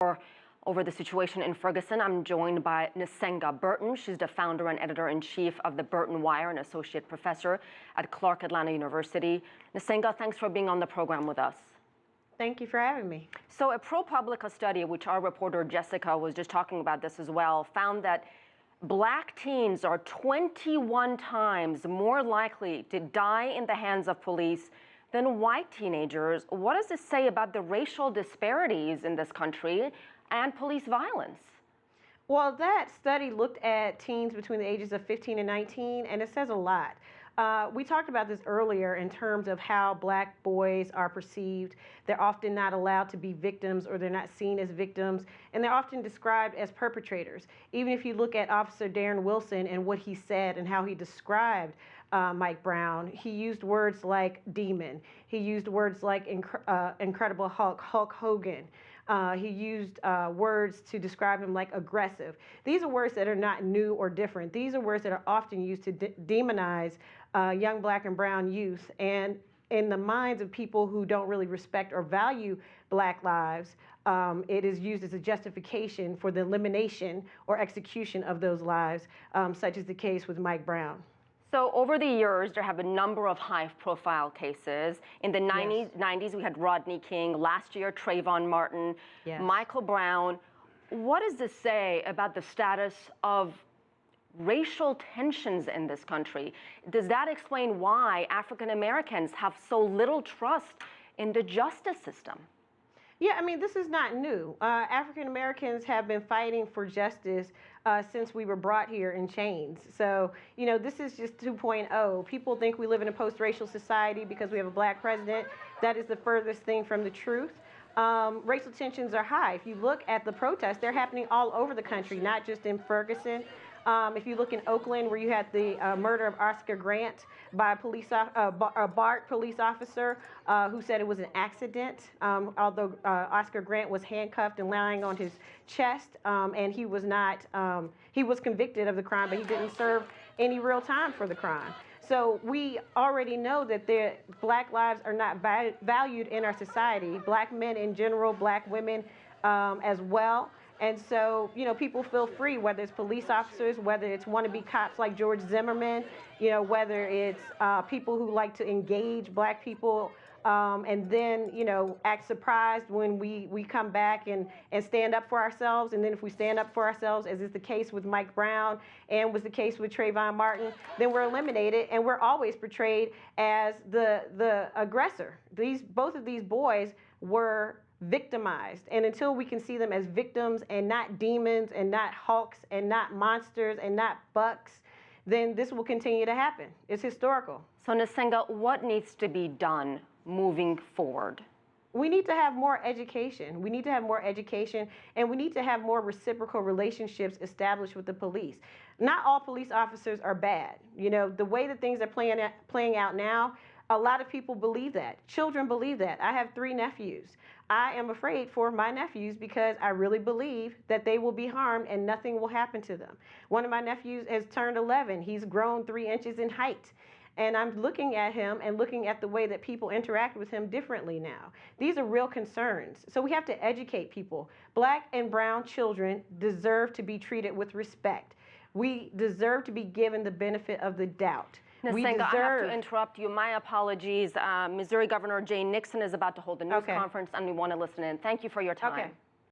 over the situation in Ferguson. I'm joined by Nsenga Burton. She's the founder and editor-in-chief of the Burton Wire and associate professor at Clark Atlanta University. Nsenga, thanks for being on the program with us. Thank you for having me. So a ProPublica study, which our reporter Jessica was just talking about this as well, found that Black teens are 21 times more likely to die in the hands of police than white teenagers. What does this say about the racial disparities in this country and police violence? Well, that study looked at teens between the ages of 15 and 19, and it says a lot. We talked about this earlier in terms of how Black boys are perceived. They're often not allowed to be victims, or they're not seen as victims, and they're often described as perpetrators. Even if you look at Officer Darren Wilson and what he said and how he described Mike Brown, he used words like demon. He used words like Incredible Hulk, Hulk Hogan. He used words to describe him like aggressive. These are words that are not new or different. These are words that are often used to demonize young Black and brown youth. And in the minds of people who don't really respect or value Black lives, it is used as a justification for the elimination or execution of those lives, such as the case with Mike Brown. So over the years, there have been a number of high-profile cases. In the 90s, we had Rodney King. Last year, Trayvon Martin, Michael Brown. What does this say about the status of racial tensions in this country? Does that explain why African Americans have so little trust in the justice system? Yeah, I mean, this is not new. African Americans have been fighting for justice since we were brought here in chains. So, you know, this is just 2.0. People think we live in a post-racial society because we have a Black president. That is the furthest thing from the truth. Racial tensions are high. If you look at the protests, they're happening all over the country, not just in Ferguson. If you look in Oakland, where you had the murder of Oscar Grant by a BART police officer who said it was an accident, although Oscar Grant was handcuffed and lying on his chest, and he was not, he was convicted of the crime, but he didn't serve any real time for the crime. So we already know that Black lives are not valued in our society, Black men in general, Black women as well. And so, you know, people feel free, whether it's police officers, whether it's wannabe cops like George Zimmerman, you know, whether it's people who like to engage Black people and then, you know, act surprised when we come back and stand up for ourselves. And then if we stand up for ourselves, as is the case with Mike Brown and was the case with Trayvon Martin, then we're eliminated and we're always portrayed as the aggressor. Both of these boys were victimized, and until we can see them as victims and not demons and not hulks and not monsters and not bucks, then this will continue to happen. It's historical. So Nsenga, what needs to be done moving forward? We need to have more education. We need to have more education, and we need to have more reciprocal relationships established with the police. Not all police officers are bad. You know, the way that things are playing out now, a lot of people believe that. Children believe that. I have 3 nephews. I am afraid for my nephews because I really believe that they will be harmed and nothing will happen to them. One of my nephews has turned 11. He's grown 3 inches in height. And I'm looking at him and looking at the way that people interact with him differently now. These are real concerns. So we have to educate people. Black and brown children deserve to be treated with respect. We deserve to be given the benefit of the doubt. Nsenga, I have to interrupt you. My apologies. Missouri Governor Jay Nixon is about to hold a news conference, and we want to listen in. Thank you for your time. Okay.